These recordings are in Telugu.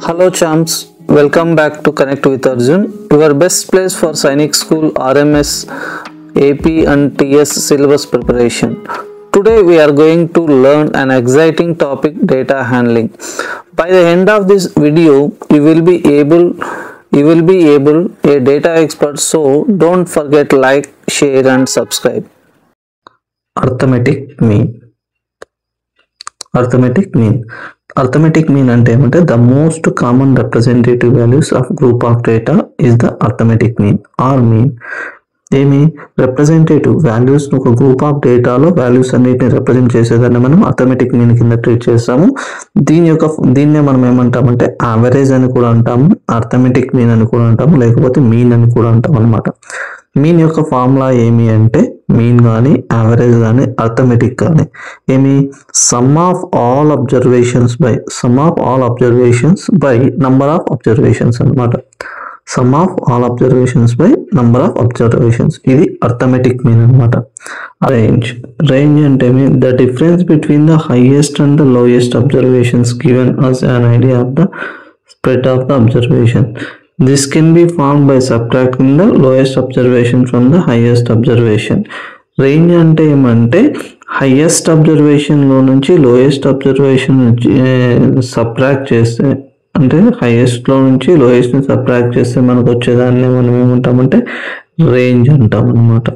Hello champs, welcome back to Connect with Arjun, your best place for Sainik School, RMS, AP and TS syllabus preparation. Today we are going to learn an exciting topic, data handling. By the end of this video, you will be able a data expert, so don't forget like, share and subscribe. Arithmetic mean అంటే ఏమంటే the most common representative values of group of data is the arithmetic mean or mean. ఏమి రిప్రజెంటేటివ్ వాల్యూస్ ఒక గ్రూప్ ఆఫ్ డేటాలో వాల్యూస్ అన్నిటిని రిప్రజెంట్ చేసేదాన్ని మనం అర్థమెటిక్ మీన్ కింద ట్రీట్ చేస్తాము. దీన్నే మనం ఏమంటామంటే యావరేజ్ అని కూడా అంటాము, అర్థమెటిక్ మీన్ అని కూడా అంటాము, లేకపోతే మీన్ అని కూడా అంటాం అనమాట. మీన్ యొక్క ఫార్ములా ఏమి అంటే మీన్ కానీ యావరేజ్ కానీ అర్థమెటిక్ కానీ ఏమి sum of all observations by number of observations అనమాట. Sum of all observations by number of observations, ఇది అర్థమెటిక్ మీన్ అనమాట. రేంజ్ అంటే the difference between the highest and the lowest observations given us an idea of the spread of the observation. This can be formed by subtracting the lowest observation from the highest observation. Range అంటే ఏమంటే హైయెస్ట్ అబ్జర్వేషన్లో నుంచి లోయెస్ట్ అబ్జర్వేషన్ సబ్ట్రాక్ట్ చేస్తే, అంటే హైయెస్ట్లో నుంచి లోయెస్ట్ని సబ్ట్రాక్ట్ చేస్తే మనకు వచ్చేదాన్ని మనం ఏమంటామంటే రేంజ్ అంటాం అనమాట.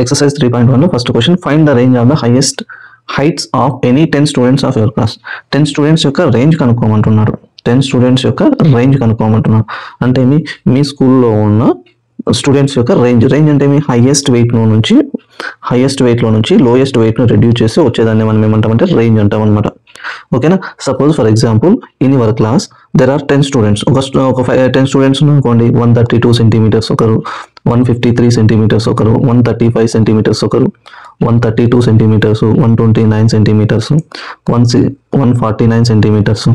Exercise 3.1 first question, find the range of the highest heights of any 10 students of your class. 10 students యొక్క రేంజ్ కనుక్కోమంటున్నారు. 10 స్టూడెంట్స్ యొక్క రేంజ్ కనుక్కోమంటున్నాను అంటే మీ స్కూల్లో ఉన్న స్టూడెంట్స్ యొక్క రేంజ్ అంటే హైయెస్ట్ వెయిట్లో నుంచి లోయెస్ట్ వెయిట్ను రెడ్యూస్ చేసి వచ్చేదాన్ని మనం ఏమంటామంటే రేంజ్ అంటాం అనమాట. ఓకేనా. Suppose for example in your class there are 10 students. ఒక 10 స్టూడెంట్స్ అనుకోండి. 132 సెంటీమీటర్స్ ఒకరు, 153 సెంటీమీటర్స్ ఒకరు, 135 సెంటీమీటర్స్ ఒకరు, 132 centimetres, 129 centimetres, 149 centimetres,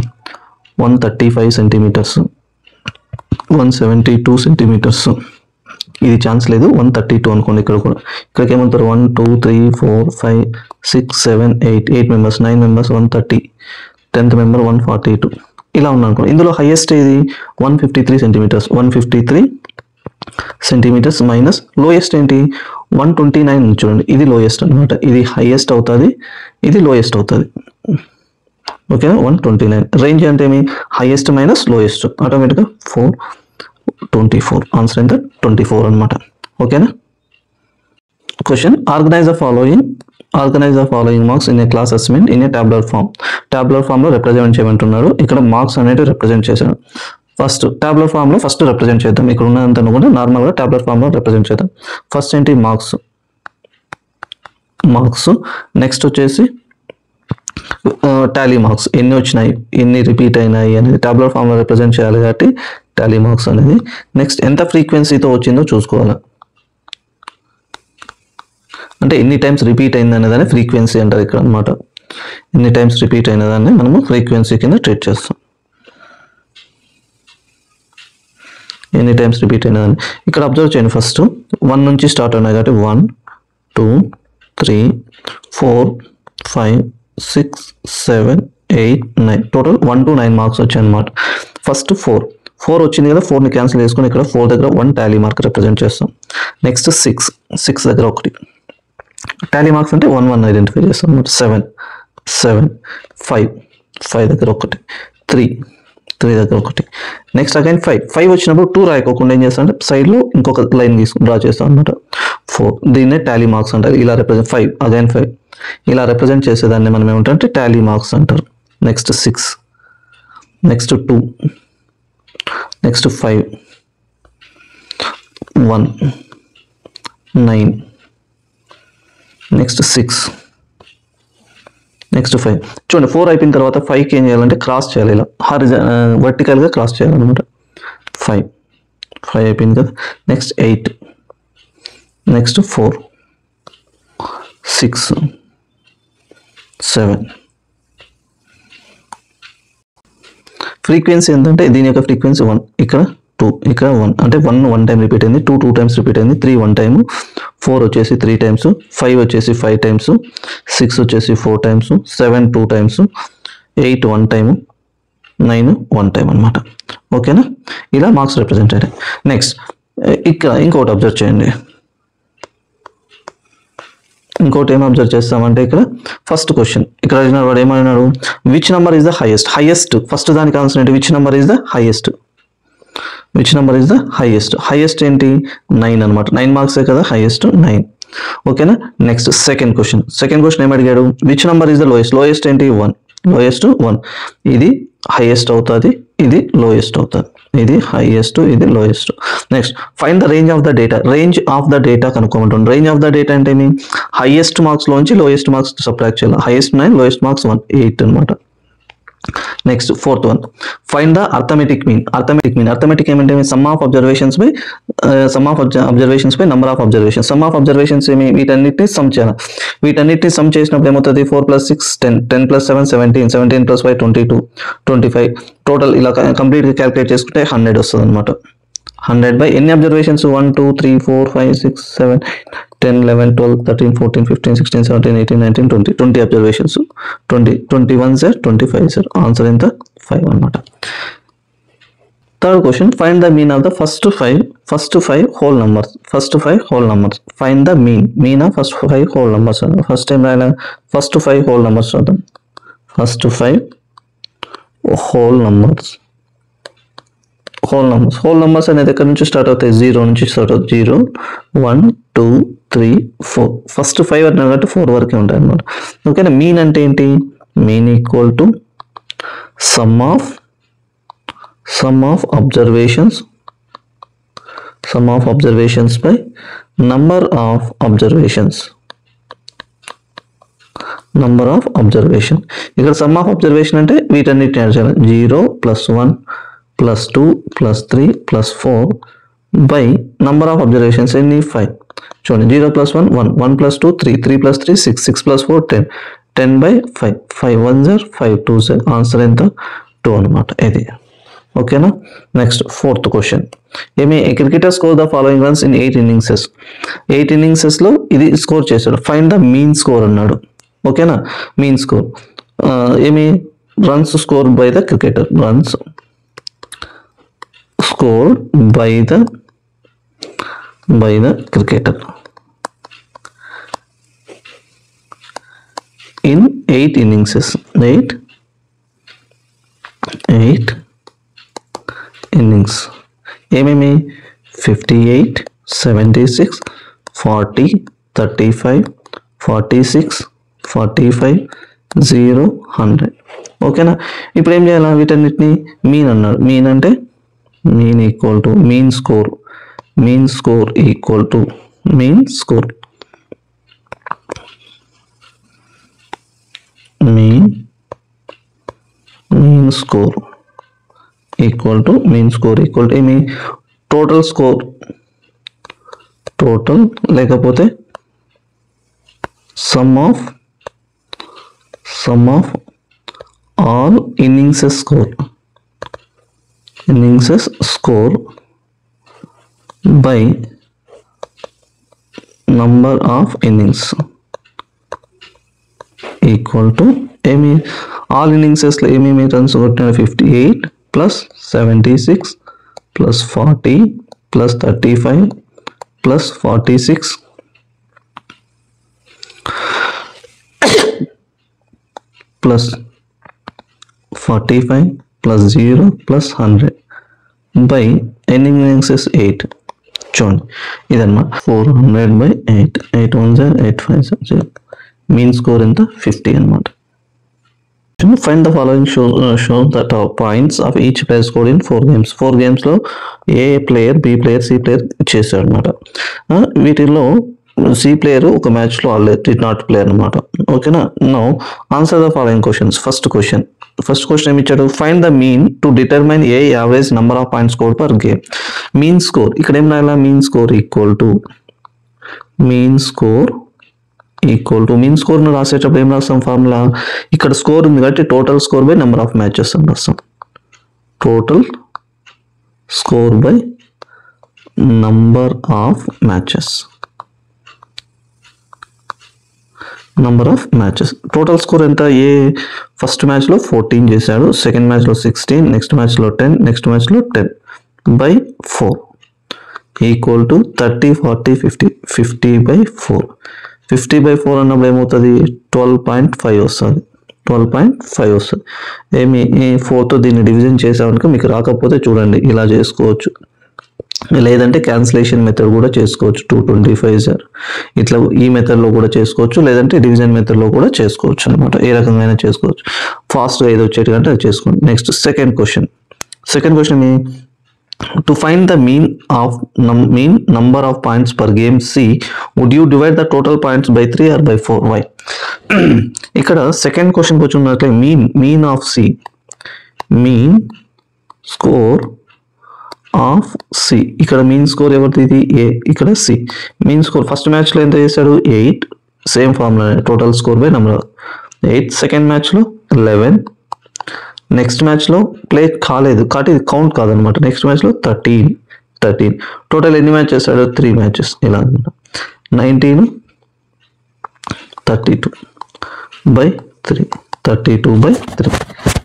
135 centimetres, 172 centimetres. ఇది ఛాన్స్ లేదు, 132 అనుకోండి. ఇక్కడికి ఏమంటారు 1 2 3 4 5 6 7 8 మెంబర్స్, 9 మెంబర్స్ 130, 10th మెంబర్ 142 ఇలా ఉన్నాను అనుకోండి. ఇందులో హైయెస్ట్ ఇది 153 సెంటీమీటర్స్. 153 సెంటీమీటర్స్ మైనస్ లోయెస్ట్ ఏంటి 129 చూడండి, ఇది లోయెస్ట్ అనమాట. ఇది హైయెస్ట్ అవుతుంది, ఇది లోయెస్ట్ అవుతుంది. ఓకేనా. 129 రేంజ్ అంటే హైయెస్ట్ మైనస్ లోయెస్ట్, ఆటోమేటిక్గా 424. ఆన్సర్ ఎంత 24 అనమాట. ఓకేనా. Question, organise the following marks in a class assignment in a టాబ్లర్ ఫామ్లో రిప్రజెంట్ చేయమంటున్నారు. ఇక్కడ మార్క్స్ అనేవి రిప్రజెంట్ చేశాను. ఫస్ట్ టాబ్లర్ ఫామ్లో రిప్రజెంట్ చేద్దాం. ఇక్కడ ఉన్నదంతా కూడా నార్మల్గా టాబ్లర్ ఫామ్లో రిప్రజెంట్ చేద్దాం. ఫస్ట్ ఏంటి మార్క్స్. నెక్స్ట్ వచ్చేసి టాలీ మార్క్స్, ఎన్ని వచ్చినాయి, ఎన్ని రిపీట్ అయినాయి అనేది టాబ్లర్ ఫామ్లో రిప్రజెంట్ చేయాలి కాబట్టి టాలీ మార్క్స్ అనేది. నెక్స్ట్ ఎంత ఫ్రీక్వెన్సీతో వచ్చిందో చూసుకోవాలి, అంటే ఎన్ని టైమ్స్ రిపీట్ అయింది అనేదాన్ని ఫ్రీక్వెన్సీ అంటారు ఇక్కడ అనమాట. ఎన్ని టైమ్స్ రిపీట్ అయినదాన్ని మనము ఫ్రీక్వెన్సీ కింద ట్రీట్ చేస్తాం. ఎన్ని టైమ్స్ రిపీట్ అయినదాన్ని ఇక్కడ అబ్జర్వ్ చేయండి. ఫస్ట్ 1 నుంచి స్టార్ట్ అయినాయి కాబట్టి 1 2 3 4 5 6 7 8 9 టోటల్ 1 to 9 మార్క్స్ వచ్చాయి అనమాట. ఫస్ట్ 4 వచ్చింది కదా, 4ని క్యాన్సిల్ చేసుకుని ఇక్కడ 4 దగ్గర 1 టాలీ మార్క్ రిప్రజెంట్ చేస్తాం. నెక్స్ట్ 6 దగ్గర 1 టాలీ మార్క్స్ అంటే 1 ఐడెంటిఫై చేస్తాం అనమాట. 7 5 దగ్గర 1, 3 దగ్గర 1. నెక్స్ట్ అగైన్ 5 వచ్చినప్పుడు 2 రాయకోకుండా ఏం చేస్తాం అంటే సైడ్లో ఇంకొక లైన్ డ్రా చేస్తాం అనమాట. 4 దీన్నే టాలీ మార్క్స్ అంటారు. ఇలా రిప్రజెంట్ 5 ఇలా రిప్రజెంట్ చేసేదాన్ని మనం ఏమంటారంటే టాలీ మార్క్స్ అంటారు. Next 6, next 2, next 5 1 9, next 6, next 5. చూడండి 4 అయిపోయిన తర్వాత 5కి ఏం చేయాలంటే క్రాస్ చేయాలి, ఇలా వర్టికల్గా క్రాస్ చేయాలన్నమాట. 5 అయిపోయింది కదా. Next 8, next 4 6 7. ఫ్రీక్వెన్సీ ఏంటంటే దీని యొక్క ఫ్రీక్వెన్సీ 1, ఇక్కడ 2, ఇక్కడ 1 అంటే 1 టైం రిపీట్ అయింది, 2 టైమ్స్ రిపీట్ అయింది, 3 1 టైము, 4 వచ్చేసి 3 టైమ్స్, 5 వచ్చేసి 5 టైమ్స్, 6 వచ్చేసి 4 టైమ్స్, 7 2 టైమ్స్, 8 1 టైము, 9 1 టైం అనమాట. ఓకేనా, ఇలా మార్క్స్ రిప్రజెంట్ అయ్యాయి. నెక్స్ట్ ఇక్కడ ఇంకోటి అబ్జర్వ్ చేయండి. ఇంకోటి ఏం అబ్జర్వ్ చేస్తామంటే ఇక్కడ ఫస్ట్ క్వశ్చన్ ఇక్కడ అడిగినాడు, వాడు ఏమన్నాడు, which number is the highest first దానికి ఆన్సర్ ఏంటి, which number is the highest, which number is the highest ఏంటి 9 అనమాట. 9 మార్క్సే కదా, హైయెస్ట్ 9. ఓకేనా. నెక్స్ట్ సెకండ్ క్వశ్చన్ ఏం అడిగాడు, which number is the lowest ఏంటి 1, ఇది హైయెస్ట్ అవుతుంది, ఇది లోయెస్ట్ అవుతుంది, ఇది హైయెస్ట్, ఇది lowest. Next find the range of the data కనుక్కోమంటాం. రేంజ్ ఆఫ్ ద డేటా అంటే ఏమి, హైయెస్ట్ మార్క్స్ లోంచి లోయెస్ట్ మార్క్స్ సబ్ట్రాక్ట్ చేయాలి. హైయెస్ట్ 9, లోయెస్ట్ మార్క్స్ 1, 8 అనమాట. Next fourth one, find the arithmetic mean. Arithmetic ఏమంటే sum of observations by number of observations. Sum of observations ఏమి, వీటన్నిటిని సమ్ చేయాలి. వీటన్నిటిని సమ్ చేసినప్పుడు ఏమవుతుంది, 4 + 6 10, 10 + 7 17, 17 + 5 22, 25 టోటల్ ఇలా కంప్లీట్గా క్యాలిక్యులేట్ చేసుకుంటే 100 వస్తుంది అనమాట. 100 బై ఎన్ని observations, 1 2 3 4 5 6 7 10 11 12 13 14 15 16 17 18 19 20 20 observations. 21 sir 25 sir, answer ఎంత 5 అనమాట. Third question, find the mean of the first five whole numbers. Find the mean of first 5 whole numbers. First time రాయాలి, ఫస్ట్ 5 హోల్ నంబర్స్ చూద్దాం. ఫస్ట్ 5 హోల్ నంబర్స్ అనేది ఎక్కడి నుంచి స్టార్ట్ అవుతాయి, 0 నుంచి స్టార్ట్ అవుతాయి. 0 1 2 3 4 ఫస్ట్ 5 అన్నారు కాబట్టి 4 వరకే ఉంటాయి అన్నమాట. ఓకేనా. మీన్ అంటే ఏంటి, mean equal to some of observations by number of observation. ఇక్కడ సమ్ ఆఫ్ అబ్జర్వేషన్ అంటే వీటన్నిటిని యాడ్ చేయాలి. 0 + 1 + 2 + 3 + 4 బై నంబర్ ఆఫ్ అబ్జర్వేషన్స్ ఎన్ని 5. చూడండి 0 + 1 1, 1 + 2 3, 3 + 3 6, 6 + 4 10, 10 బై 5, 5 1 5 2 ఆన్సర్ ఎంత 2 అనమాట ఇది. ఓకేనా. నెక్స్ట్ ఫోర్త్ క్వశ్చన్ ఏమి, cricketer score the following runs in 8 innings. 8 innings లో ఇది స్కోర్ చేశాడు. ఫైండ్ ద మీన్ స్కోర్ అన్నాడు. ఓకేనా. మీన్ స్కోర్ ఏమి, runs score by the cricketer, runs scored by the cricketer in 8 innings. 8 innings ఏమేమి 58 76 40 35 46 45 0 100. ఓకేనా. ఇప్పుడు ఏం చేయాలి, వీటన్నిటిని మీన్ అన్నాడు. మీన్ అంటే mean equal to mean score equal to mean score equal to ఏమి, టోటల్ లేకపోతే some of all innings score by number of innings equal to ఏమి, ఆల్ ఇన్నింగ్సెస్ లో ఏమేమి రన్స్ కొట్టిన 58 + 76 + 40 + 35 + 46 + 45 + 0 + 100 బై ఎన్ని innings 8. చూడండి ఇదన్నమాట 400 బై 8, 8 1 8 5 0. మీన్ స్కోర్ ఎంత 50 అనమాట. Find the following show that points of each player scored in 4 games. 4 games లో A player, B player, C player చేశాడు అనమాట. వీటిల్లో సి ప్లేయర్ ఒక మ్యాచ్ లో ఆడలేదు, డిడ్ నాట్ ప్లే అనమాట. ఓకేనా. Now answer the following questions. First question ఏమి ఇచ్చాడు, find the mean to determine A average number of points score per game. Mean score ఇక్కడ ఏం రాయాలా, మీన్ స్కోర్ ను రాసేటప్పుడు ఏం రాస్తాం, ఫార్ములా ఇక్కడ స్కోర్ ఉంది కాబట్టి total score by number of matches అని రాస్తాం. Total score by number of matches number of matches. Total score ఎంత? ఏ ఫస్ట్ మ్యాచ్లో 14 చేశాడు, సెకండ్ మ్యాచ్లో 16, నెక్స్ట్ మ్యాచ్లో 10, నెక్స్ట్ మ్యాచ్లో 10 by 4 equal to 30, 40, 50. 50 by 4. 50 by 4 అన్నప్పుడు ఏమవుతుంది? 12.5 వస్తుంది. 12.5 వస్తుంది. ఏమి 4తో దీన్ని డివిజన్ చేసామనుకో మీకు రాకపోతే చూడండి ఇలా చేసుకోవచ్చు, లేదంటే క్యాన్సిలేషన్ మెథడ్ కూడా చేసుకోవచ్చు. 225 సార్ ఇట్లా ఈ మెథడ్లో కూడా చేసుకోవచ్చు, లేదంటే డివిజన్ మెథడ్లో కూడా చేసుకోవచ్చు అనమాట. ఏ రకంగా చేసుకోవచ్చు. ఫాస్ట్గా ఏదో వచ్చేటంటే అది చేసుకోండి. Next second question to find the mean number of points per game C, would you divide the total points by 3 or by 4? Why? ఇక్కడ సెకండ్ క్వశ్చన్ వచ్చినట్లే mean of C, mean score of C. ఇక్కడ మీన్ స్కోర్ ఎవరిది? ఇది A, ఇక్కడ C. మీన్ స్కోర్ ఫస్ట్ మ్యాచ్లో ఎంత చేశాడు? 8, same formula, total score by number 8. Second మ్యాచ్లో 11, నెక్స్ట్ మ్యాచ్లో ప్లే కాలేదు కాబట్టి ఇది కౌంట్ కాదనమాట. నెక్స్ట్ మ్యాచ్లో 13. టోటల్ ఎన్ని మ్యాచ్ చేశాడు? 3 మ్యాచెస్. ఇలా అనమాట. 19, 32 by 3. 32 by 3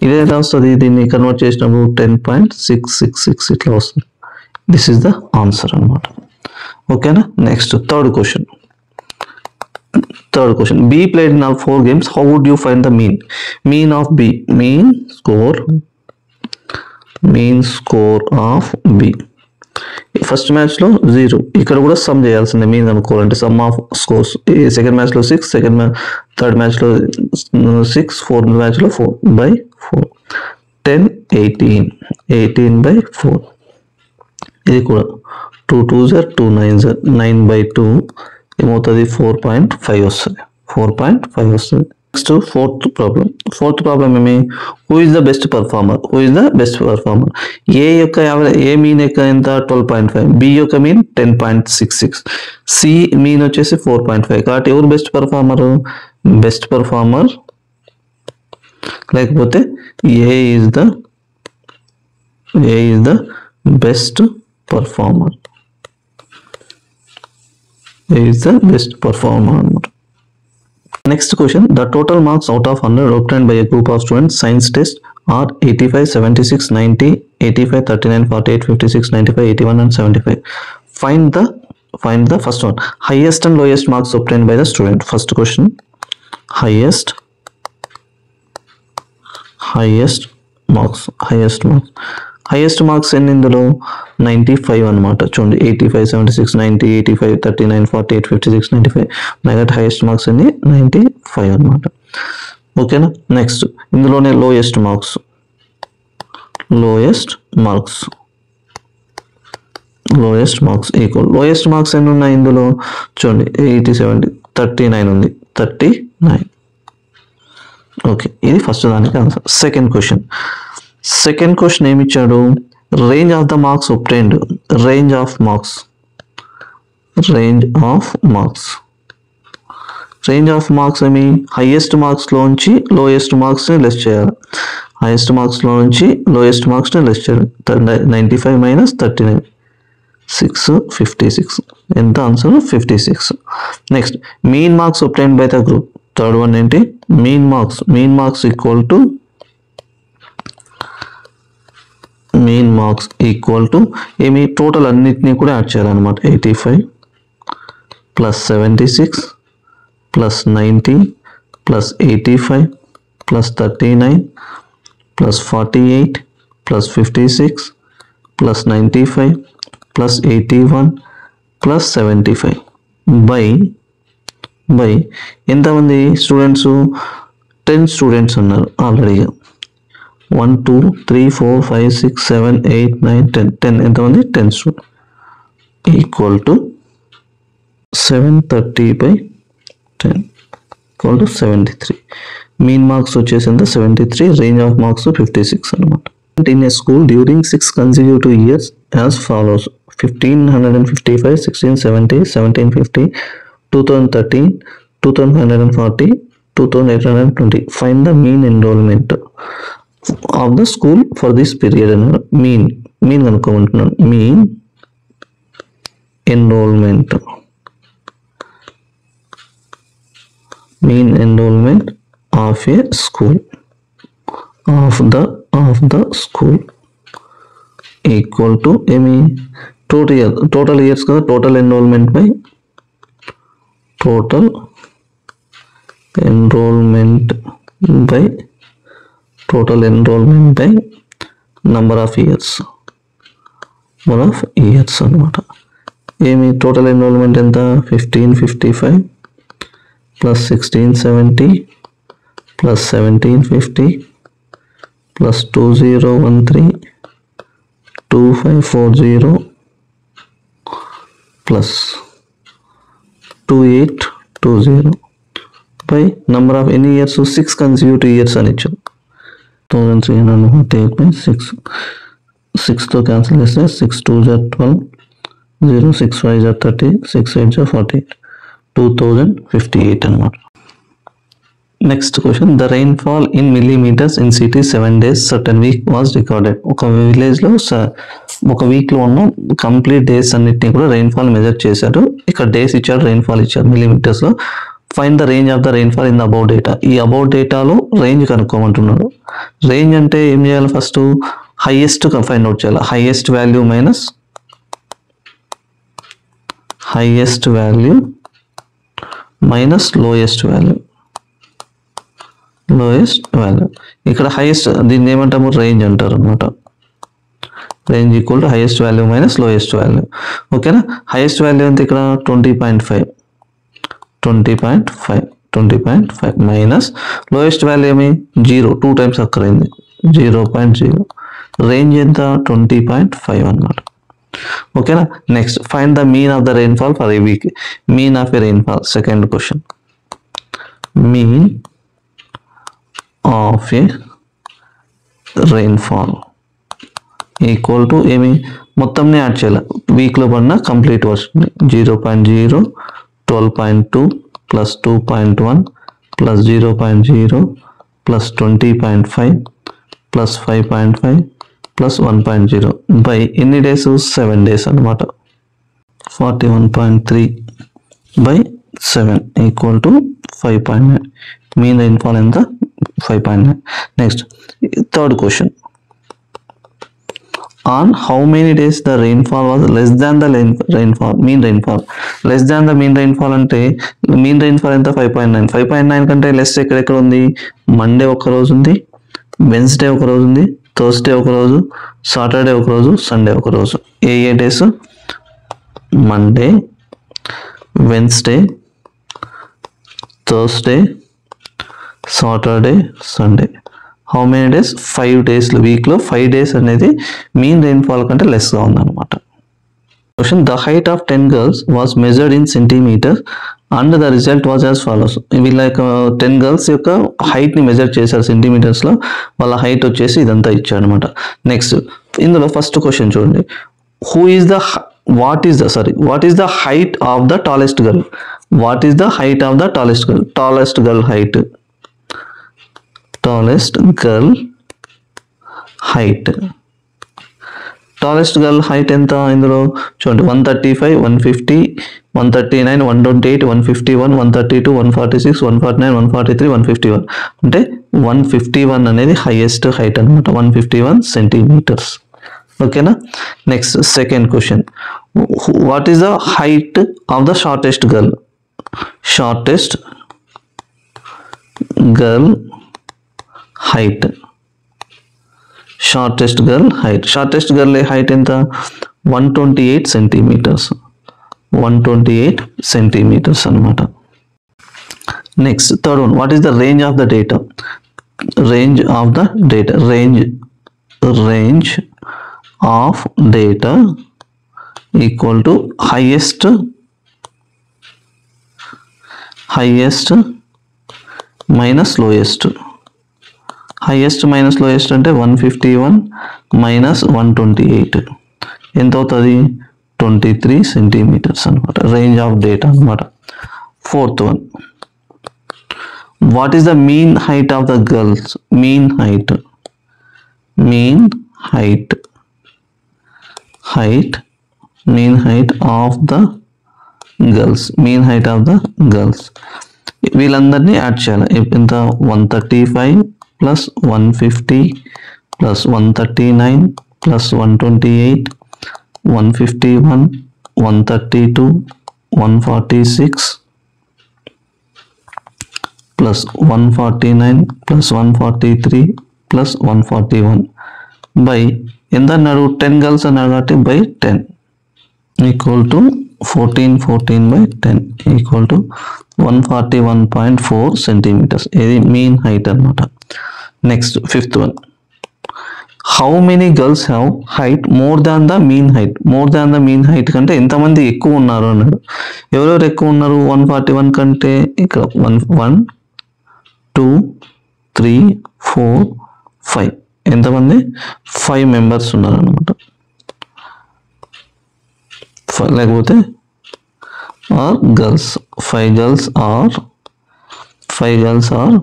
ఇది ఎలా వస్తుంది? దీన్ని కన్వర్ట్ చేసినప్పుడు 10.666 ఇట్లా వస్తుంది. దిస్ ఈస్ ద ఆన్సర్ అనమాట. ఓకేనా. Next third question. B played in all 4 games. How would you find the mean of B? Mean score of B. First మ్యాచ్లో 0, ఇక్కడ కూడా సమ్ చేయాల్సిందే మీన్ అనుకోవాలంటే. సమ్ ఆఫ్ స్కోర్స్ సెకండ్ మ్యాచ్లో 6, థర్డ్ మ్యాచ్లో 6, ఫోర్త్ మ్యాచ్లో 4 by 4. 10, 18 by 4. ఇది కూడా 2 2s are 2 9s are 9 by 2 ఏమవుతుంది? 4.5 వస్తుంది. 4.5 వస్తుంది. నెక్స్ట్ ఫోర్త్ ప్రాబ్లం ఏమి? Who is the best performer? A యొక్క ఏ మీన్ యొక్క ఎంత? 12.5. బి యొక్క మీన్ 10.66. సి మీన్ వచ్చేసి 4.5. కాబట్టి ఎవరు బెస్ట్ పర్ఫార్మర్? లేకపోతే A is the best performer. is the best performer. Next question, the total marks out of 100 obtained by a group of students science test are 85, 76, 90, 85, 39, 48, 56, 95, 81 and 75. Find the first one, highest and lowest marks obtained by the student. First question, highest marks ఎన్ని? ఇందులో 95 అనమాట. చూడండి 85, 76, 90, 85, 39, 48, 56, 95. నెగట్ హైయెస్ట్ మార్క్స్ ఎన్ని? 95 అనమాట. ఓకేనా. నెక్స్ట్ ఇందులోనే lowest marks equal. Lowest marks ఎన్ని ఉన్నాయి ఇందులో? చూడండి 87, 39 ఉంది. 39. ఓకే, ఇది ఫస్ట్ దానికి ఆన్సర్. సెకండ్ క్వశ్చన్ ఏమి ఇచ్చాడు? Range of the marks obtained. Range of marks ఏమి? హైయెస్ట్ మార్క్స్ లోంచి లోయెస్ట్ మార్క్స్ ని లెస్ చేయాలి. 95 minus 39, 56. ఎంత answer? 56. Next mean marks obtained by the group. Third one ఏంటి? మీన్ మార్క్స్ ఈక్వల్ టు ఏమి? టోటల్ అన్నిటినీ కూడా యాడ్ చేయాలన్నమాట. 85 plus 76 plus 90 plus 85 plus 39 plus 48 plus 56 plus 95 plus 81 plus 75 by ఎంతమంది స్టూడెంట్స్? 10 స్టూడెంట్స్ ఉన్నారు ఆల్రెడీగా. 1 2 3 4 5 6 7 8 9 10 ఎంతమంది? 10 students equal to 730 by 10 equal to 73. Mean marks వచ్చేసి ఎంత? 73. రేంజ్ ఆఫ్ మార్క్స్ 56 అనమాట. In a school during 6 consecutive years as follows: 1555, 1670, 1750, 2013, 2540, 2820. Find the mean enrollment of the school for this period. mean కనుక్కోమంటున్నాను. mean enrollment mean enrollment of a school of the school equal to ఏమి total years కదా, total enrollment by total enrollment by number of years అన్నమాట. ఏమి టోటల్ ఎన్రోల్మెంట్ ఎంత 1555 plus 1670 plus 1750 plus 2013 2540 plus 2820 by number of ఎన్ని ఇయర్స్ 6 కన్సిక్యూటివ్ ఇయర్స్ అని ఇచ్చాం. 1348 బై 6తో క్యాన్సిల్ చేస్తే 6 2 12 0 6 5 30 6 8 48 2058 అన్నమాట. Next question, the rainfall in millimetres in city 7 days certain week was recorded. ఒక విలేజ్లో ఒక వీక్లో ఉన్న కంప్లీట్ డేస్ అన్నిటిని కూడా రైన్ఫాల్ మెజర్ చేశారు. ఇక్కడ డేస్ ఇచ్చారు, రైన్ఫాల్ ఇచ్చారు మిల్లీమీటర్స్లో. Find the range of the rainfall in the about data. ఈ అబౌట్ డేటాలో రేంజ్ కనుక్కోమంటున్నారు. రేంజ్ అంటే ఏం చేయాలి, ఫస్ట్ హైయెస్ట్ ఫైండ్ అవుట్ చేయాలి. Highest value minus lowest value. ఇక్కడ హైయెస్ట్, దీన్ని ఏమంటాము, రేంజ్ అంటారు అనమాట. Range equal to highest value minus lowest value. ఓకేనా. హైయెస్ట్ వాల్యూ ఎంత ఇక్కడ 20.5 మైనస్ లోయెస్ట్ వాల్యూ ఏమి 0, 2 times అక్కరైంది 0.0. రేంజ్ ఎంత 20.5 అన్నమాట. ఓకేనా. Next, find the mean of the rainfall for a week. Mean of a rainfall, second question. Mean of A rainfall equal to ఏమి, మొత్తంని యాడ్ చేయాలి. వీక్లో పడిన complete version 0.0 12.2 plus 2.1 plus 0.0 plus 20.5 plus 5.5 plus 1.0 by ఎన్ని డేస్ 7 days అనమాట. 41.3 by 7 equal to 5.9. Mean rainfall ఎంత 5.9. Next, third question. On how many days the rainfall was less than the mean rainfall. Less than the mean rainfall అంటే mean rainfall ఎంత 5.9. 5.9 కంటే లెస్ ఎక్కడెక్కడ ఉంది, మండే ఒక రోజు ఉంది, వెన్స్డే ఒక రోజు ఉంది, థర్స్డే ఒక రోజు, సాటర్డే ఒక రోజు, సండే ఒక రోజు. ఏ days, Monday, Wednesday, Thursday, Saturday, Sunday. How many days, 5 days. వీక్లో 5 days అనేది మీన్ రెయిన్ఫాల్ కంటే లెస్గా ఉందన్నమాట. Question, the height of 10 girls was measured in centimetre and the result was as follows. వీళ్ళ 10 girls యొక్క హైట్ని మెజర్ చేశారు సెంటీమీటర్స్లో. వాళ్ళ హైట్ వచ్చేసి ఇదంతా ఇచ్చారు అనమాట. నెక్స్ట్, ఇందులో ఫస్ట్ క్వశ్చన్ చూడండి. What is the height of the tallest girl. What is the height of the tallest girl. Tallest girl height tallest girl height ఎంత ఇందులో చూడండి. 135 150 139 128 151 132 146 149 143 151 అంటే 151 అనేది హైయెస్ట్ హైట్ అనమాట. 151 centimeters. ఓకేనా. Next, second question. What is the height of the shortest girl. Shortest girl height. Shortest girl height ఎంత 128 centimeters. 128 centimeters అనమాట. Next, third one. What is the range of the data. Range of data equal to highest minus lowest. Highest minus lowest అంటే 151 మైనస్ 128 ఎంత అవుతుంది 23 centimeters అనమాట. రేంజ్ ఆఫ్ డేటా అనమాట. Fourth one. What is the mean height of the girls. Mean height of the girls. వీళ్ళందరినీ యాడ్ చేయాలి. ఎంత 135 plus 150 plus 139 plus 128 151 132 146 plus 149 plus 143 plus 141 by ఎంత అన్నాడు 10 గర్ల్స్ అన్నాడు కాబట్టి by 10 equal to 14 by 10 equal to 141.4 centimetres. ఇది మీన్ హైట్ అన్నమాట. Next fifth one, how many girls have height more than the mean height. More than the mean height కంటే ఎంతమంది ఎక్కువ ఉన్నారు అన్నాడు. ఎవరెవరు ఎక్కువ ఉన్నారు? 141 కంటే ఇక్కడ 1 2 3 4 5 ఎంతమంది? 5 మెంబర్స్ ఉన్నారు అన్నమాట. లేకపోతే are girls 5 girls are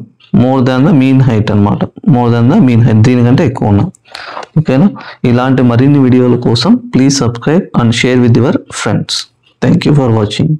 more than the mean height అన్నమాట. More than the mean height దీనికంటే ఎక్కువ ఉన్నా. ఓకేనా? ఇలాంటి మరిన్ని వీడియోల కోసం please subscribe and share with your friends. Thank you for watching.